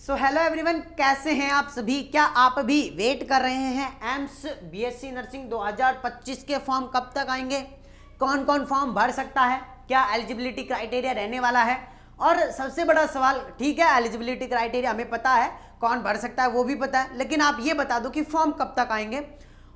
So hello everyone, कैसे हैं आप सभी। क्या आप भी वेट कर रहे हैं एम्स बीएससी नर्सिंग 2025 के फॉर्म कब तक आएंगे, कौन कौन फॉर्म भर सकता है, क्या एलिजिबिलिटी क्राइटेरिया रहने वाला है। और सबसे बड़ा सवाल, ठीक है एलिजिबिलिटी क्राइटेरिया हमें पता है, कौन भर सकता है वो भी पता है, लेकिन आप ये बता दो कि फॉर्म कब तक आएंगे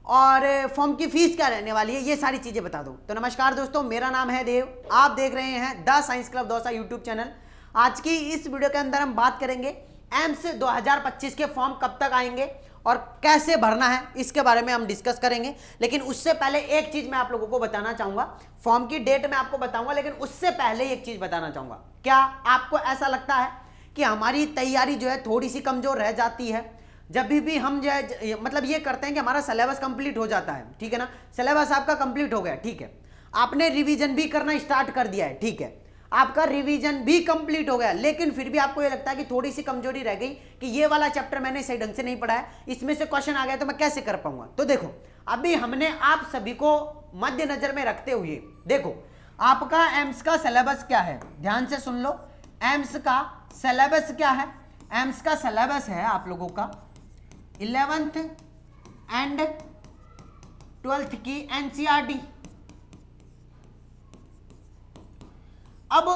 और फॉर्म की फीस क्या रहने वाली है, ये सारी चीजें बता दो। तो नमस्कार दोस्तों, मेरा नाम है देव, आप देख रहे हैं the science club Dausa YouTube channel. आज की इस वीडियो के अंदर हम बात करेंगे एम्स 2025 के फॉर्म कब तक आएंगे और कैसे भरना है, इसके बारे में हम डिस्कस करेंगे। लेकिन उससे पहले एक चीज मैं आप लोगों को बताना चाहूंगा, फॉर्म की डेट मैं आपको बताऊंगा, लेकिन उससे पहले एक चीज बताना चाहूंगा। क्या आपको ऐसा लगता है कि हमारी तैयारी जो है थोड़ी सी कमजोर रह जाती है जब भी हम जो है, मतलब ये करते हैं कि हमारा सिलेबस कंप्लीट हो जाता है, ठीक है ना, सिलेबस आपका कंप्लीट हो गया, ठीक है, आपने रिवीजन भी करना स्टार्ट कर दिया है, ठीक है, आपका रिवीजन भी कंप्लीट हो गया, लेकिन फिर भी आपको ये लगता है कि थोड़ी सी कमजोरी रह गई कि ये वाला चैप्टर मैंने सही ढंग से नहीं पढ़ा है, इसमें से क्वेश्चन आ गया तो मैं कैसे कर पाऊंगा। तो देखो, अभी हमने आप सभी को मद्देनजर में रखते हुए, देखो आपका एम्स का सिलेबस क्या है, ध्यान से सुन लो। एम्स का सिलेबस क्या है? एम्स का सिलेबस है आप लोगों का 11th एंड 12th की एनसीईआरटी। अब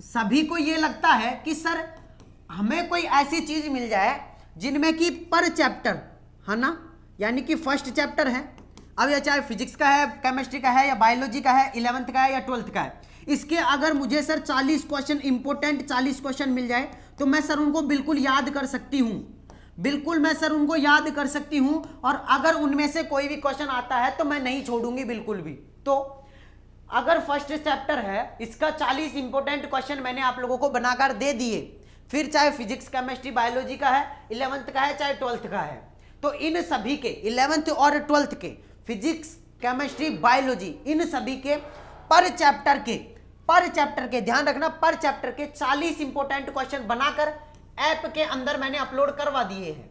सभी को यह लगता है कि सर हमें कोई ऐसी चीज मिल जाए जिनमें कि पर चैप्टर है ना, यानी कि फर्स्ट चैप्टर है, अब यह चाहे फिजिक्स का है, केमिस्ट्री का है या बायोलॉजी का है, 11th का है या 12th का है, इसके अगर मुझे सर 40 क्वेश्चन इंपोर्टेंट 40 क्वेश्चन मिल जाए तो मैं सर उनको बिल्कुल याद कर सकती हूं, बिल्कुल मैं सर उनको याद कर सकती हूं, और अगर उनमें से कोई भी क्वेश्चन आता है तो मैं नहीं छोड़ूंगी बिल्कुल भी। तो अगर फर्स्ट चैप्टर है, इसका 40 इंपोर्टेंट क्वेश्चन मैंने आप लोगों को बनाकर दे दिए, फिर चाहे फिजिक्स केमिस्ट्री बायोलॉजी का है, 11th का है चाहे 12th का है, तो इन सभी के 11th और 12th के फिजिक्स केमिस्ट्री बायोलॉजी, इन सभी के पर चैप्टर के ध्यान रखना, पर चैप्टर के 40 इंपोर्टेंट क्वेश्चन बनाकर ऐप के अंदर मैंने अपलोड करवा दिए हैं,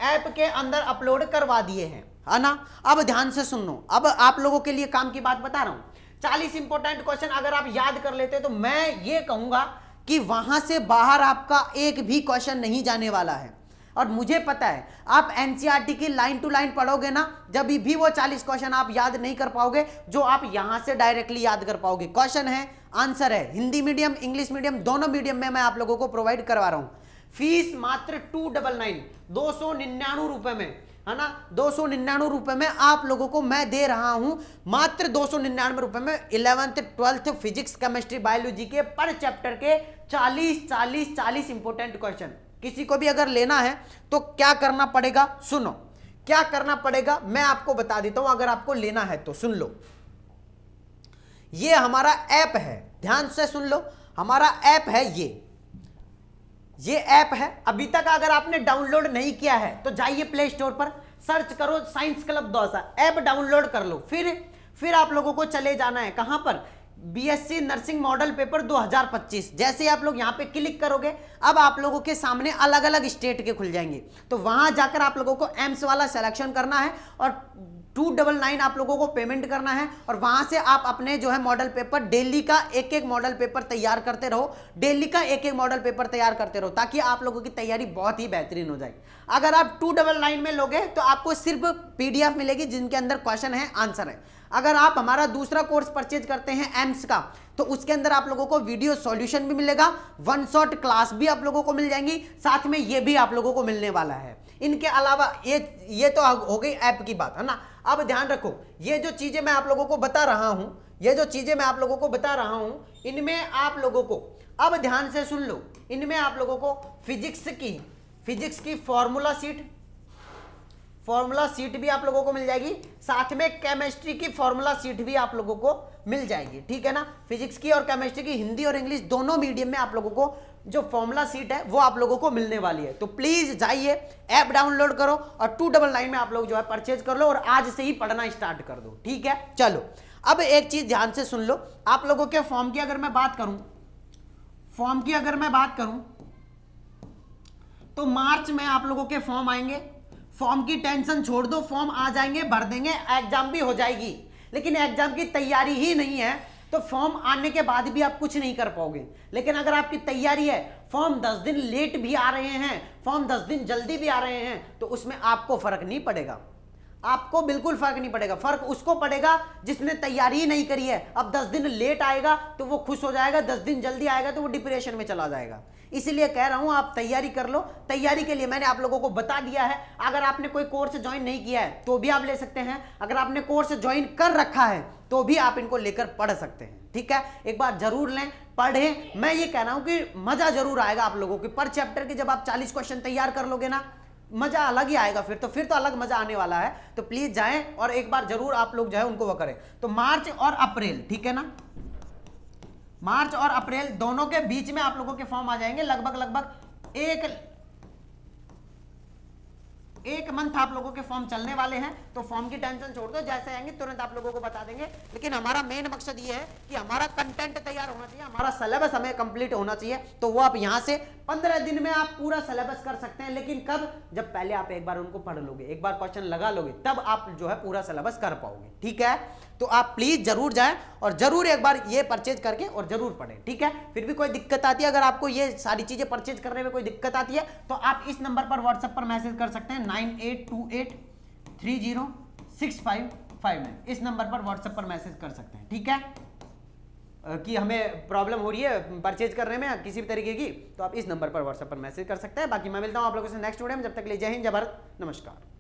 ऐप के अंदर अपलोड करवा दिए हैं, है ना। अब ध्यान से सुन लो, अब आप लोगों के लिए काम की बात बता रहा हूं। 40 इंपोर्टेंट क्वेश्चन अगर आप याद कर लेते तो मैं ये कहूंगा कि वहां से बाहर आपका एक भी क्वेश्चन नहीं जाने वाला है। और मुझे पता है आप एनसीईआरटी की लाइन टू लाइन पढ़ोगे ना, जब भी वो 40 क्वेश्चन आप याद नहीं कर पाओगे जो आप यहां से डायरेक्टली याद कर पाओगे। क्वेश्चन है, आंसर है, हिंदी मीडियम इंग्लिश मीडियम दोनों मीडियम में मैं आप लोगों को प्रोवाइड करवा रहा हूं। फीस मात्र 299 रुपए में, है ना, 299 रुपए में आप लोगों को मैं दे रहा हूं, मात्र 299 रुपए में 11th 12th physics chemistry biology के पर चैप्टर के 40 इंपोर्टेंट क्वेश्चन। किसी को भी अगर लेना है तो क्या करना पड़ेगा, सुनो क्या करना पड़ेगा, मैं आपको बता देता हूं। अगर आपको लेना है तो सुन लो, ये हमारा ऐप है, ध्यान से सुन लो, हमारा ऐप है, ये ऐप है। अभी तक अगर आपने डाउनलोड नहीं किया है तो जाइए प्ले स्टोर पर, सर्च करो science club Dausa, app download कर लो। फिर आप लोगों को चले जाना है कहां पर, बीएससी नर्सिंग मॉडल पेपर 2025। जैसे आप लोग यहां पे क्लिक करोगे, अब आप लोगों के सामने अलग अलग स्टेट के खुल जाएंगे, तो वहां जाकर आप लोगों को एम्स वाला सिलेक्शन करना है और 299 आप लोगों को पेमेंट करना है, और वहां से आप अपने जो है मॉडल पेपर, डेली का एक एक मॉडल पेपर तैयार करते रहो, डेली का एक एक मॉडल पेपर तैयार करते रहो, ताकि आप लोगों की तैयारी बहुत ही बेहतरीन हो जाए। अगर आप 299 में लोगे तो आपको सिर्फ पीडीएफ मिलेगी जिनके अंदर क्वेश्चन है, आंसर है। अगर आप हमारा दूसरा कोर्स परचेज करते हैं एम्स का, तो उसके अंदर आप लोगों को वीडियो सॉल्यूशन भी मिलेगा, वन शॉट क्लास भी आप लोगों को मिल जाएंगी, साथ में ये भी आप लोगों को मिलने वाला है। इनके अलावा ये तो हो गई ऐप की बात, है ना। अब ध्यान रखो, ये जो चीजें मैं आप लोगों को बता रहा हूं, इनमें आप लोगों को, अब ध्यान से सुन लो, इनमें आप लोगों को फिजिक्स की फॉर्मूला सीट भी आप लोगों को मिल जाएगी, साथ में केमिस्ट्री की फॉर्मूला सीट भी आप लोगों को मिल जाएगी, ठीक है ना। फिजिक्स की और केमिस्ट्री की, हिंदी और इंग्लिश दोनों मीडियम में आप लोगों को जो फॉर्मूला सीट है वो आप लोगों को मिलने वाली है। तो प्लीज जाइए, ऐप डाउनलोड करो और 299 में आप लोग जो है परचेज कर लो और आज से ही पढ़ना स्टार्ट कर दो, ठीक है। चलो, अब एक चीज ध्यान से सुन लो, आप लोगों के फॉर्म की अगर मैं बात करूं तो मार्च में आप लोगों के फॉर्म आएंगे। फॉर्म की टेंशन छोड़ दो, फॉर्म आ जाएंगे, भर देंगे, एग्जाम भी हो जाएगी। लेकिन एग्जाम की तैयारी ही नहीं है तो फॉर्म आने के बाद भी आप कुछ नहीं कर पाओगे। लेकिन अगर आपकी तैयारी है, फॉर्म 10 दिन लेट भी आ रहे हैं, फॉर्म 10 दिन जल्दी भी आ रहे हैं, तो उसमें आपको फर्क नहीं पड़ेगा, आपको बिल्कुल फर्क नहीं पड़ेगा। फर्क उसको पड़ेगा जिसने तैयारी ही नहीं करी है। अब 10 दिन लेट आएगा तो वो खुश हो जाएगा, 10 दिन जल्दी आएगा तो वो डिप्रेशन में चला जाएगा। इसीलिए कह रहा हूं आप तैयारी कर लो। तैयारी के लिए मैंने आप लोगों को बता दिया है। अगर आपने कोई कोर्स ज्वाइन नहीं किया है तो भी आप ले सकते हैं, अगर आपने कोर्स ज्वाइन कर रखा है तो भी आप इनको लेकर पढ़ सकते हैं। ठीक है, एक बार जरूर लें, पढ़ें। मैं ये कह रहा हूं कि मजा जरूर आएगा आप लोगों की। पर चैप्टर के जब आप 40 क्वेश्चन तैयार कर लोगे ना, मजा अलग ही आएगा। फिर तो अलग मजा आने वाला है। तो प्लीज जाएं और एक बार जरूर आप लोग जो है उनको वो करें। तो मार्च और अप्रैल, ठीक है ना, मार्च और अप्रैल दोनों के बीच में आप लोगों के फॉर्म आ जाएंगे। लगभग एक मंथ आप लोगों के फॉर्म चलने वाले हैं। तो फॉर्म की टेंशन छोड़ दो, जैसे आएंगे तुरंत आप लोगों को बता देंगे। लेकिन हमारा मेन मकसद ये है कि हमारा कंटेंट तैयार होना चाहिए, हमारा सिलेबस हमें कंप्लीट होना चाहिए। तो वो आप यहां से 15 दिन में आप पूरा सिलेबस कर सकते हैं। लेकिन कब? जब पहले आप एक बार उनको पढ़ लोगे, एक बार क्वेश्चन लगा लोगे, तब आप जो है पूरा सिलेबस कर पाओगे। ठीक है, तो आप प्लीज जरूर जाएं और जरूर एक बार ये परचेज करके और जरूर पढ़ें। ठीक है, फिर भी कोई दिक्कत आती है, अगर आपको ये सारी चीजें परचेज करने में कोई दिक्कत आती है तो आप इस नंबर पर व्हाट्सएप पर मैसेज कर सकते हैं 9828306559। इस नंबर पर व्हाट्सएप पर मैसेज कर सकते हैं। ठीक है, कि हमें प्रॉब्लम हो रही है परचेज करने में किसी भी तरीके की, तो आप इस नंबर पर व्हाट्सएप पर मैसेज कर सकते हैं। बाकी मैं मिलता हूं आप लोगों से नेक्स्ट वीडियो में। जब तक के लिए जय हिंद, जय भारत, नमस्कार।